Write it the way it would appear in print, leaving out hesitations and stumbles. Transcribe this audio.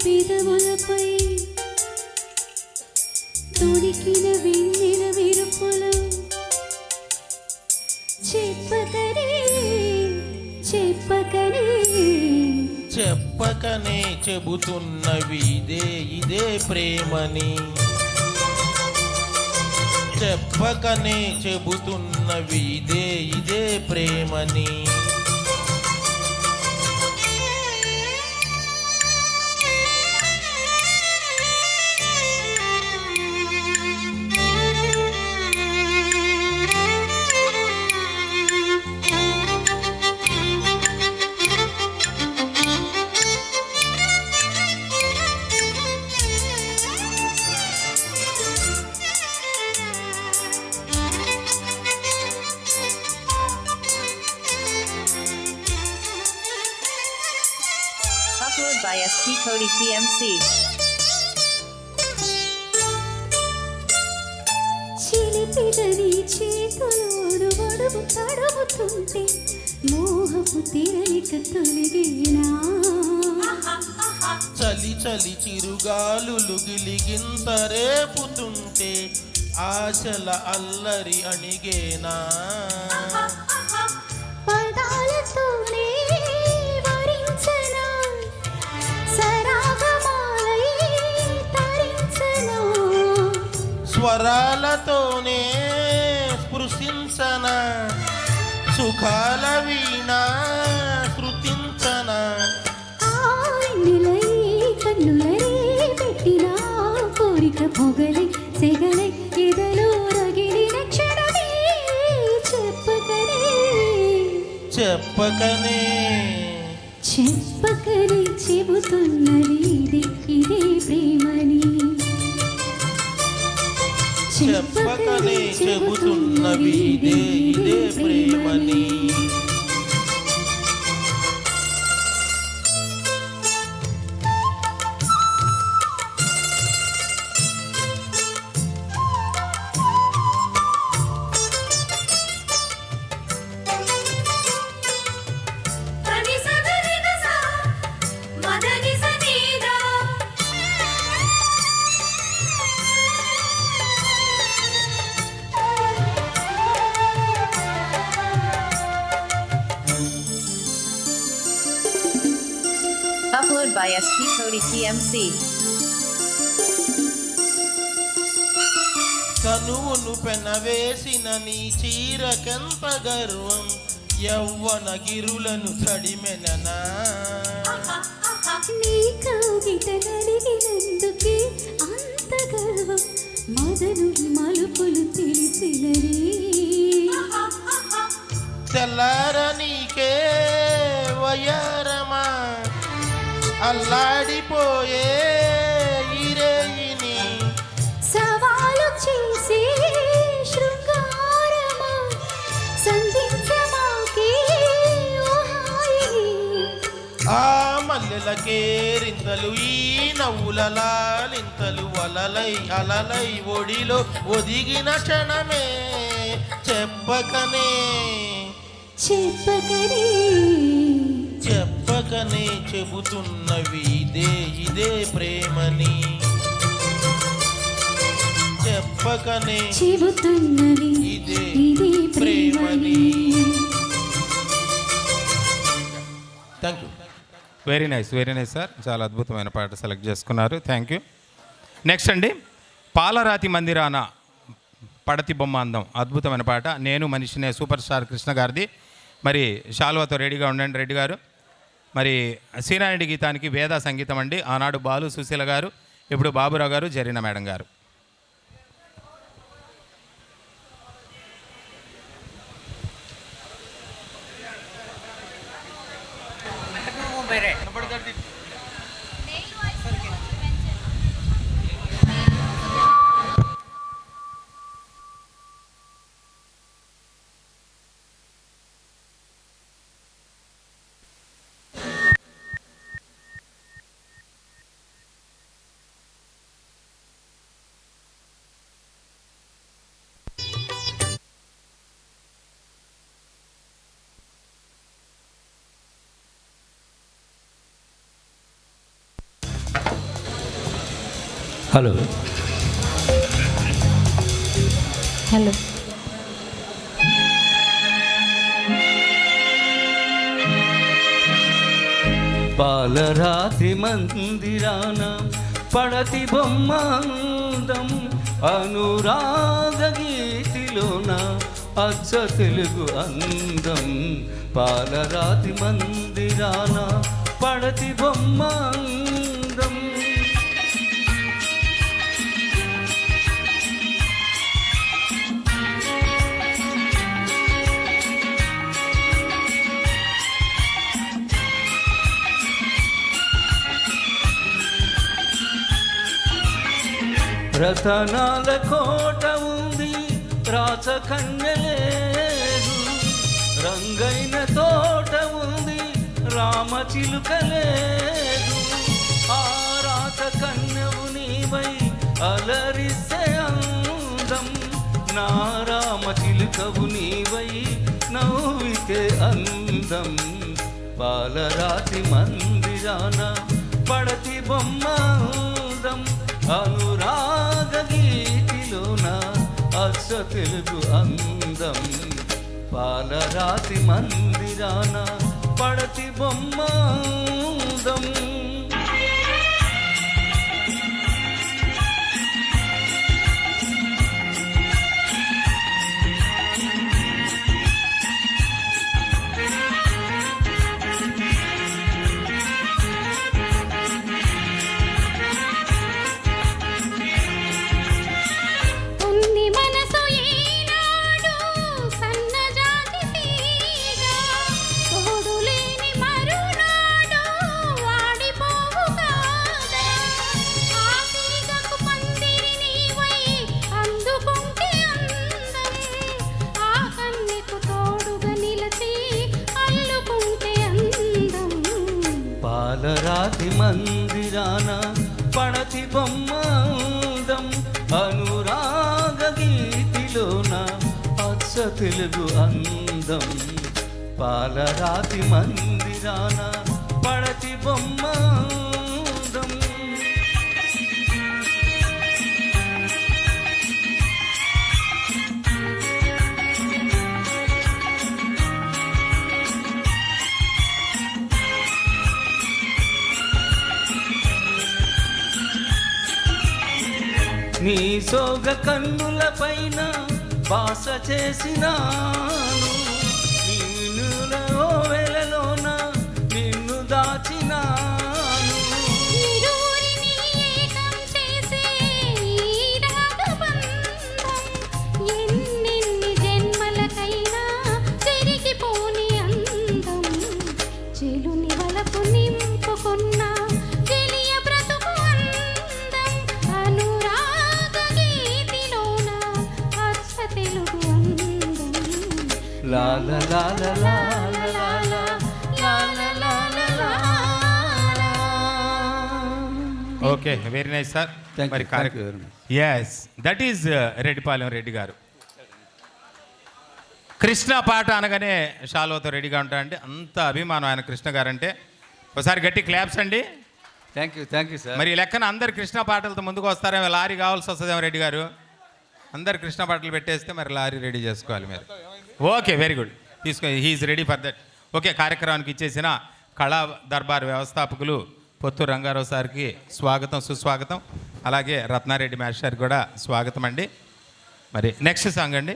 పెదవులపై తొడికిన వెన్నెల విరుపులు చెప్పకనే చెప్పకనే చెప్పకనే చెబుతున్నవి ఇదే ప్రేమని. చెప్పకనే చెబుతున్నవి ఇదే ప్రేమని. Upload by SP Cody TMC. చిలిపిదని చేతులోడు వడువు తడుముతుంటే మోహపు తిరలిక తొలగేనా. చలి చలి చిరుగాలులు గిలిగింత రేపుతుంటే ఆశల అల్లరి అణిగేనా. పదాలతోనే వరించనా సరాగమాలై తరించనా. స్వరాలతోనే స్పృశించన సుఖాల వీణ శృతించన. నిలై కన్నులై పెట్టిన కోరిక పొగలై సెగలై ఎదలో రగిలిన క్షణమే చెప్పకనే చెప్పకనే చెప్పకనే చెబుతున్నది ఇదే ప్రేమని. చెప్పకనే చెబుతున్నవి ఇదే ప్రేమని. Upload by SP Cody TMC. కనువును పెనవేసిన నీ చీరకెంత గర్వం యవ్వన గిరులను తడిమెననా. నీ కౌగిట నలిగినందుకే అంత గర్వం మదనుడి మలుపులు తెలిసినది. తెల్లార నీకే వయారమా అల్లాడిపోయే ఈరేయిని. సవాలు చేసే శృంగారమా సంధించమాకే ఓ హాయిని. ఆ మల్లెలకే రింతలు ఈ నవ్వులలాలింతలు అలలై అలలై ఒడిలో ఒదిగిన క్షణమే చెప్పకనే చెప్పకనే చెప్పకనే చెబుతున్నవి ఇదే ప్రేమని. చెప్పకనే చెబుతున్నవి ఇదే ఇదే ప్రేమని. Thank you. Very nice sir. చాలా అద్భుతమైన పాట సెలెక్ట్ చేసుకున్నారు. Thank you. నెక్స్ట్ అండి, పాలరాతి మందిరాన పడతి బొమ్మ అందం, అద్భుతమైన పాట. నేను మనిషినే సూపర్ స్టార్ కృష్ణ గారిది. మరి శాల్వాతో రెడీగా ఉండండి రెడ్డి గారు. మరి శ్రీనాయుడి గీతానికి వేద సంగీతం అండి. ఆనాడు బాలు సుశీల గారు, ఇప్పుడు బాబురావు గారు, జరీనా మేడం గారు. హలో హలో పాలరాతి మందిరాన పడతి బొమ్మాందం అనురాగ గీతిలోన అచ్చ తెలుగు అందం. పాలరాతి మందిరాన పడతి బొమ్మాందం. రతనాల కోట ఉంది, రాచకన్యలేదు. రంగైన తోట ఉంది, రామచిలుక లేదు. ఆ రాచకన్యవు నీవై అలరిసే అందం. నా రామచిలుకవు నీవై నవ్వితే అందం. పాలరాతి మందిరాన పడతి బొమ్మాందం. అనురాగ గీతిలోన అచ్చ తెలుగు అందం. పాలరాతి మందిరాన పడతి బొమ్మాందం. ఉంది మనసు ఈనాడు సన్నజాతి తీగ. తోడులేని మరునాడు వాడిపోవు కాదా. ఆ తీగకు పందిరి నీవై అందుకుంటే అందం. ఆ కన్నెకు తోడుగా నిలిచి అల్లుకుంటే అందం. పాలరాతి మందిరాన పడతి బొమ్మాందం. అనురాగ గీతిలోన అచ్చ తెలుగు అందం. పాలరాతి మందిరాన పడతి బొమ్మాందం. నీ సోగ కన్నుల పైన బాస చేసినాను. నిన్నుల ఓవెలలోన నిన్ను దాచినాను. నిరూరిని ఏకం చేసే ఈ రాగబంధం. ఎన్నెన్ని జన్మలకైనా చెరిగిపోని అందం. చెలుని వలపు నింపుకున్న చెలియ బ్రతుకు అందం. అనురాగ గీతిలోన అచ్చ తెలుగు అందం. లాల లాల లాల లాల లాల లాల లాల. Okay, very nice sir. Thank you, మరి thank you very much. Yes, that is Reddipalem Reddy గారు. కృష్ణ పాట అనగానే షాలోతో రెడీగా ఉంటారంటే అంత అభిమానం ఆయన కృష్ణ గారు అంటే. ఒకసారి గట్టి క్లాప్స్ అండి. Thank you sir. మరి ఈ లెక్కన అందరు కృష్ణ పాటలతో ముందుకు వస్తారేమో, లారీ కావాల్సి వస్తుందేమో రెడ్డి గారు. అందరు కృష్ణ పాటలు పెట్టేస్తే మరి లారీ రెడీ చేసుకోవాలి మీరు. ఓకే, వెరీ గుడ్, తీసుకో, he's ready for that. Okay, కార్యక్రమానికి ఇచ్చేసిన కళా దర్బార్ వ్యవస్థాపకులు పొత్తూరు రంగారావు సార్కి స్వాగతం, సుస్వాగతం. అలాగే రత్నారెడ్డి మాస్టర్ కూడా స్వాగతం అండి. మరి నెక్స్ట్ సాంగ్ అండి.